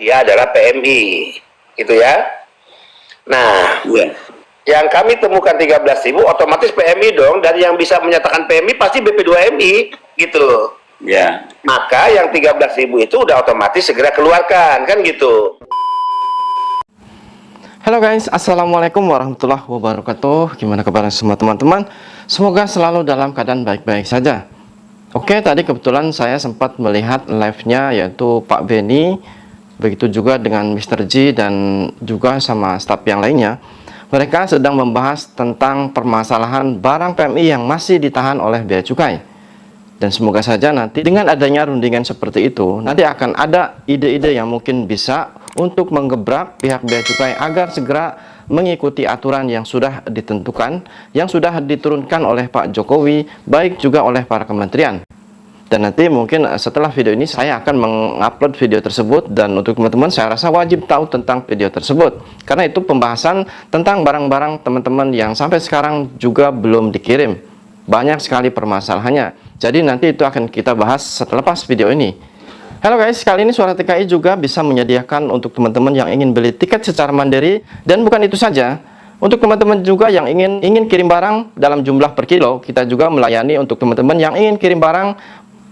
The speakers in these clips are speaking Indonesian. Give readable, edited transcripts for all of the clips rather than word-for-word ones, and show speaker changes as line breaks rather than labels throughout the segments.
dia adalah PMI, gitu ya. Nah, yang kami temukan 13.000 otomatis PMI dong, dan yang bisa menyatakan PMI pasti BP2MI, gitu.
Ya.
Maka yang 13.000 itu udah otomatis segera keluarkan, kan gitu.
Halo guys, assalamualaikum warahmatullahi wabarakatuh. Gimana kabar semua teman-teman? Semoga selalu dalam keadaan baik-baik saja. Oke, tadi kebetulan saya sempat melihat live-nya yaitu Pak Benny, begitu juga dengan Mr. G dan juga sama staf yang lainnya. Mereka sedang membahas tentang permasalahan barang PMI yang masih ditahan oleh bea cukai. Dan semoga saja nanti dengan adanya rundingan seperti itu, nanti akan ada ide-ide yang mungkin bisa untuk menggebrak pihak bea cukai agar segera mengikuti aturan yang sudah ditentukan, yang sudah diturunkan oleh Pak Jokowi, baik juga oleh para kementerian. Dan nanti mungkin setelah video ini saya akan mengupload video tersebut, dan untuk teman-teman saya rasa wajib tahu tentang video tersebut, karena itu pembahasan tentang barang-barang teman-teman yang sampai sekarang juga belum dikirim. Banyak sekali permasalahannya. Jadi nanti itu akan kita bahas setelah video ini. Halo guys, kali ini Suara TKI juga bisa menyediakan untuk teman-teman yang ingin beli tiket secara mandiri. Dan bukan itu saja, untuk teman-teman juga yang ingin kirim barang dalam jumlah per kilo, kita juga melayani untuk teman-teman yang ingin kirim barang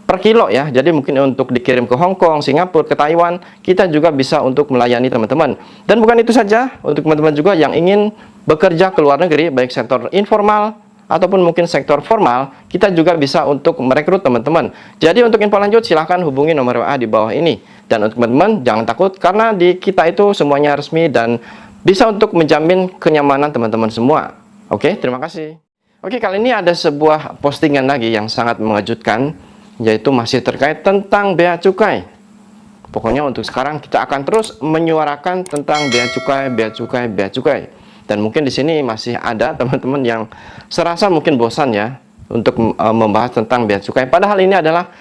per kilo ya. Jadi mungkin untuk dikirim ke Hong Kong, Singapura, ke Taiwan, kita juga bisa untuk melayani teman-teman. Dan bukan itu saja, untuk teman-teman juga yang ingin bekerja ke luar negeri, baik sektor informal ataupun mungkin sektor formal, kita juga bisa untuk merekrut teman-teman. Jadi untuk info lanjut silahkan hubungi nomor WA di bawah ini. Dan untuk teman-teman jangan takut, karena di kita itu semuanya resmi dan bisa untuk menjamin kenyamanan teman-teman semua. Oke, terima kasih. Oke, kali ini ada sebuah postingan lagi yang sangat mengejutkan, yaitu masih terkait tentang bea cukai. Pokoknya untuk sekarang kita akan terus menyuarakan tentang bea cukai, bea cukai, bea cukai. Dan mungkin di sini masih ada teman-teman yang serasa mungkin bosan ya untuk membahas tentang bea cukai. Padahal ini adalah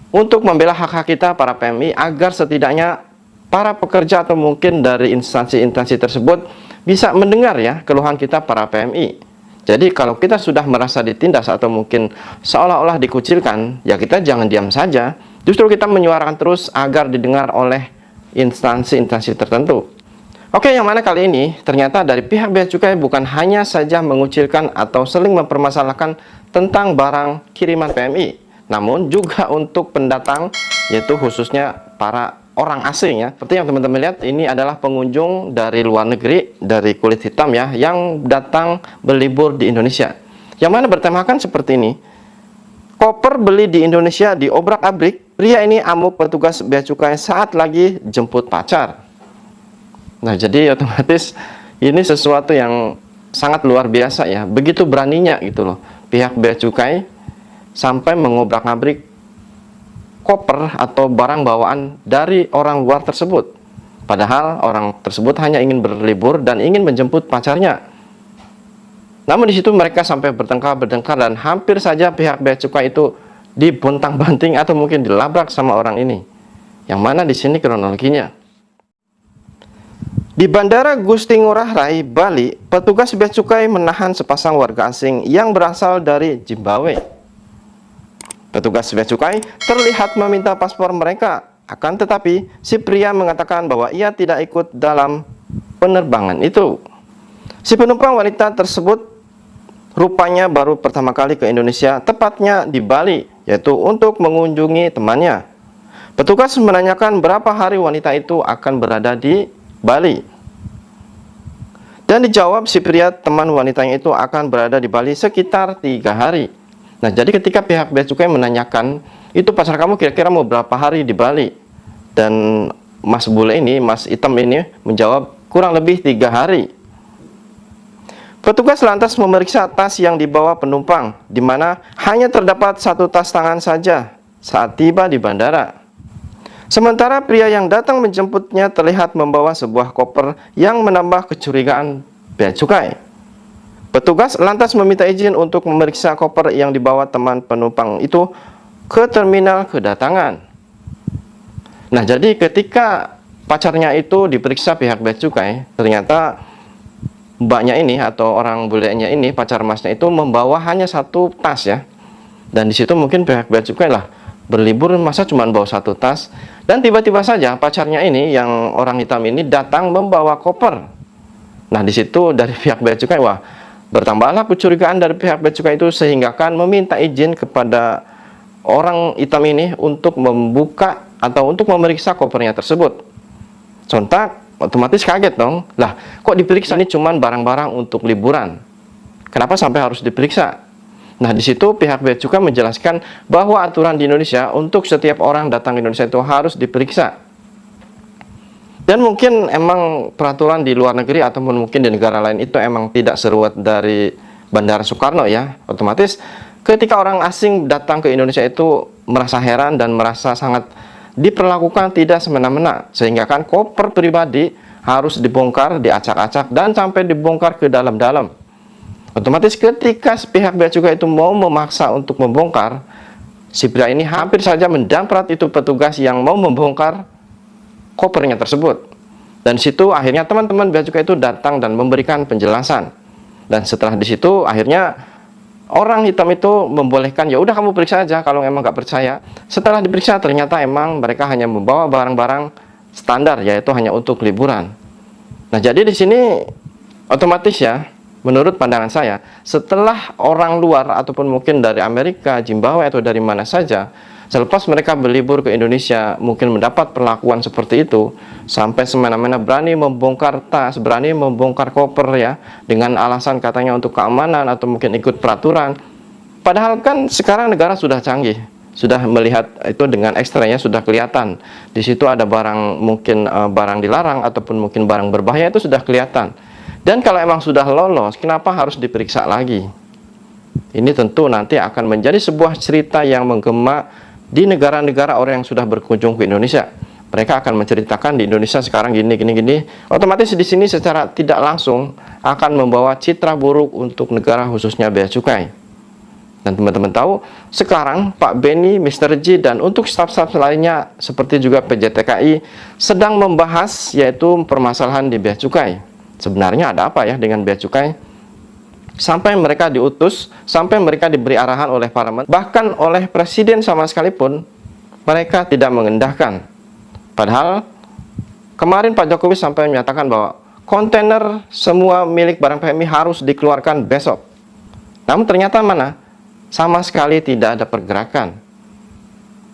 untuk membela hak-hak kita para PMI agar setidaknya para pekerja atau mungkin dari instansi-instansi tersebut bisa mendengar ya keluhan kita para PMI. Jadi kalau kita sudah merasa ditindas atau mungkin seolah-olah dikucilkan, ya kita jangan diam saja. Justru kita menyuarakan terus agar didengar oleh instansi-instansi tertentu. Oke, yang mana kali ini ternyata dari pihak bea cukai bukan hanya saja mengucilkan atau saling mempermasalahkan tentang barang kiriman PMI, namun juga untuk pendatang, yaitu khususnya para orang asing ya. Seperti yang teman-teman lihat, ini adalah pengunjung dari luar negeri, dari kulit hitam ya, yang datang berlibur di Indonesia. Yang mana bertemakan seperti ini. Koper beli di Indonesia diobrak-abrik, pria ini amuk petugas bea cukai saat lagi jemput pacar. Nah, jadi otomatis ini sesuatu yang sangat luar biasa ya. Begitu beraninya gitu loh pihak bea cukai sampai mengobrak-abrik koper atau barang bawaan dari orang luar tersebut. Padahal orang tersebut hanya ingin berlibur dan ingin menjemput pacarnya. Namun di situ mereka sampai bertengkar dan hampir saja pihak bea cukai itu dibontang-banting atau mungkin dilabrak sama orang ini. Yang mana di sini kronologinya. Di Bandara Gusti Ngurah Rai, Bali, petugas bea cukai menahan sepasang warga asing yang berasal dari Zimbabwe. Petugas bea cukai terlihat meminta paspor mereka, akan tetapi si pria mengatakan bahwa ia tidak ikut dalam penerbangan itu. Si penumpang wanita tersebut rupanya baru pertama kali ke Indonesia, tepatnya di Bali, yaitu untuk mengunjungi temannya. Petugas menanyakan berapa hari wanita itu akan berada di Bali. Dan dijawab si pria teman wanitanya itu akan berada di Bali sekitar 3 hari. Nah, jadi ketika pihak bea cukai menanyakan, itu pacar kamu kira-kira mau berapa hari di Bali? Dan Mas Bule ini, Mas Hitam ini menjawab kurang lebih 3 hari. Petugas lantas memeriksa tas yang dibawa penumpang, di mana hanya terdapat 1 tas tangan saja saat tiba di bandara. Sementara pria yang datang menjemputnya terlihat membawa sebuah koper yang menambah kecurigaan bea cukai. Petugas lantas meminta izin untuk memeriksa koper yang dibawa teman penumpang itu ke terminal kedatangan. Nah, jadi ketika pacarnya itu diperiksa pihak bea cukai, ternyata mbaknya ini atau orang bulenya ini, pacar masnya itu membawa hanya 1 tas ya. Dan di situ mungkin pihak bea cukai lah berlibur masa cuma bawa satu tas, dan tiba-tiba saja pacarnya ini yang orang hitam ini datang membawa koper. Nah, di situ dari pihak bea cukai, wah, bertambahlah kecurigaan dari pihak bea cukai itu sehingga kan meminta izin kepada orang hitam ini untuk membuka atau untuk memeriksa kopernya tersebut. Sontak otomatis kaget dong. Lah, kok diperiksa ini cuman barang-barang untuk liburan? Kenapa sampai harus diperiksa? Nah, di situ pihak bea cukai menjelaskan bahwa aturan di Indonesia untuk setiap orang datang ke Indonesia itu harus diperiksa. Dan mungkin emang peraturan di luar negeri ataupun mungkin di negara lain itu emang tidak seruat dari Bandara Soekarno ya. Otomatis ketika orang asing datang ke Indonesia itu merasa heran dan merasa sangat diperlakukan tidak semena-mena, sehingga kan koper pribadi harus dibongkar, diacak-acak dan sampai dibongkar ke dalam-dalam. Otomatis ketika pihak bea cukai itu mau memaksa untuk membongkar, si pria ini hampir saja mendamprat itu petugas yang mau membongkar kopernya tersebut. Dan situ akhirnya teman-teman bea cukai itu datang dan memberikan penjelasan. Dan setelah di situ akhirnya orang hitam itu membolehkan, ya udah kamu periksa aja kalau emang nggak percaya. Setelah diperiksa ternyata emang mereka hanya membawa barang-barang standar, yaitu hanya untuk liburan. Nah, jadi di sini otomatis ya, menurut pandangan saya, setelah orang luar ataupun mungkin dari Amerika, Zimbabwe atau dari mana saja, selepas mereka berlibur ke Indonesia mungkin mendapat perlakuan seperti itu, sampai semena-mena berani membongkar tas, berani membongkar koper ya, dengan alasan katanya untuk keamanan atau mungkin ikut peraturan. Padahal kan sekarang negara sudah canggih, sudah melihat itu dengan ekstranya sudah kelihatan. Di situ ada barang mungkin barang dilarang ataupun mungkin barang berbahaya itu sudah kelihatan. Dan kalau emang sudah lolos, kenapa harus diperiksa lagi? Ini tentu nanti akan menjadi sebuah cerita yang menggema di negara-negara orang yang sudah berkunjung ke Indonesia. Mereka akan menceritakan di Indonesia sekarang gini. Otomatis di sini secara tidak langsung akan membawa citra buruk untuk negara khususnya bea cukai. Dan teman-teman tahu, sekarang Pak Benny, Mr. J, dan untuk staf-staf lainnya seperti juga PJTKI sedang membahas yaitu permasalahan di bea cukai. Sebenarnya ada apa ya dengan bea cukai? Sampai mereka diutus, sampai mereka diberi arahan oleh para menteri, bahkan oleh presiden sama sekalipun, mereka tidak mengendahkan. Padahal kemarin Pak Jokowi sampai menyatakan bahwa kontainer semua milik barang PMI harus dikeluarkan besok. Namun ternyata mana? Sama sekali tidak ada pergerakan.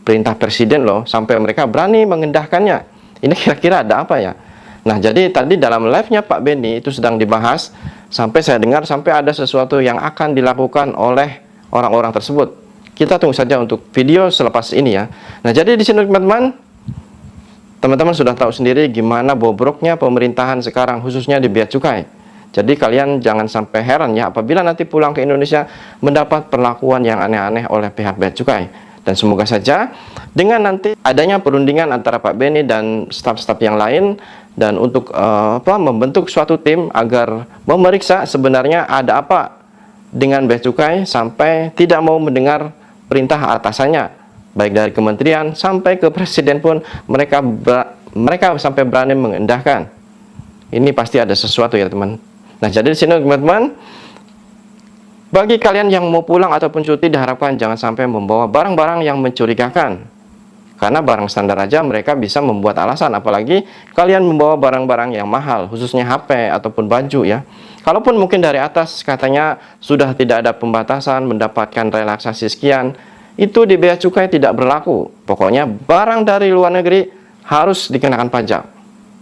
Perintah presiden loh, sampai mereka berani mengendahkannya. Ini kira-kira ada apa ya? Nah, jadi tadi dalam live-nya Pak Benny itu sedang dibahas, sampai saya dengar sampai ada sesuatu yang akan dilakukan oleh orang-orang tersebut. Kita tunggu saja untuk video selepas ini ya. Nah, jadi di sini teman-teman sudah tahu sendiri gimana bobroknya pemerintahan sekarang khususnya di bea cukai. Jadi kalian jangan sampai heran ya apabila nanti pulang ke Indonesia mendapat perlakuan yang aneh-aneh oleh pihak bea cukai. Dan semoga saja dengan nanti adanya perundingan antara Pak Benny dan staf-staf yang lain, dan untuk membentuk suatu tim agar memeriksa sebenarnya ada apa dengan bea cukai sampai tidak mau mendengar perintah atasannya, baik dari kementerian sampai ke presiden pun mereka sampai berani mengendahkan. Ini pasti ada sesuatu ya teman. Nah, jadi di sini teman-teman, bagi kalian yang mau pulang ataupun cuti diharapkan jangan sampai membawa barang-barang yang mencurigakan. Karena barang standar aja mereka bisa membuat alasan, apalagi kalian membawa barang-barang yang mahal, khususnya HP ataupun baju ya. Kalaupun mungkin dari atas katanya sudah tidak ada pembatasan mendapatkan relaksasi sekian, itu di bea cukai tidak berlaku. Pokoknya barang dari luar negeri harus dikenakan pajak.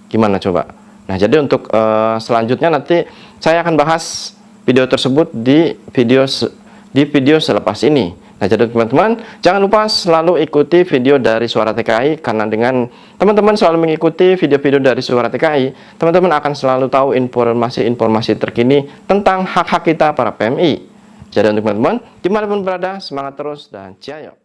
Gimana coba? Nah, jadi untuk selanjutnya nanti saya akan bahas video tersebut di video selepas ini. Nah, jadi teman-teman jangan lupa selalu ikuti video dari Suara TKI, karena dengan teman-teman selalu mengikuti video-video dari Suara TKI, teman-teman akan selalu tahu informasi-informasi terkini tentang hak-hak kita para PMI. Jadi untuk teman-teman dimanapun berada, semangat terus dan jaya.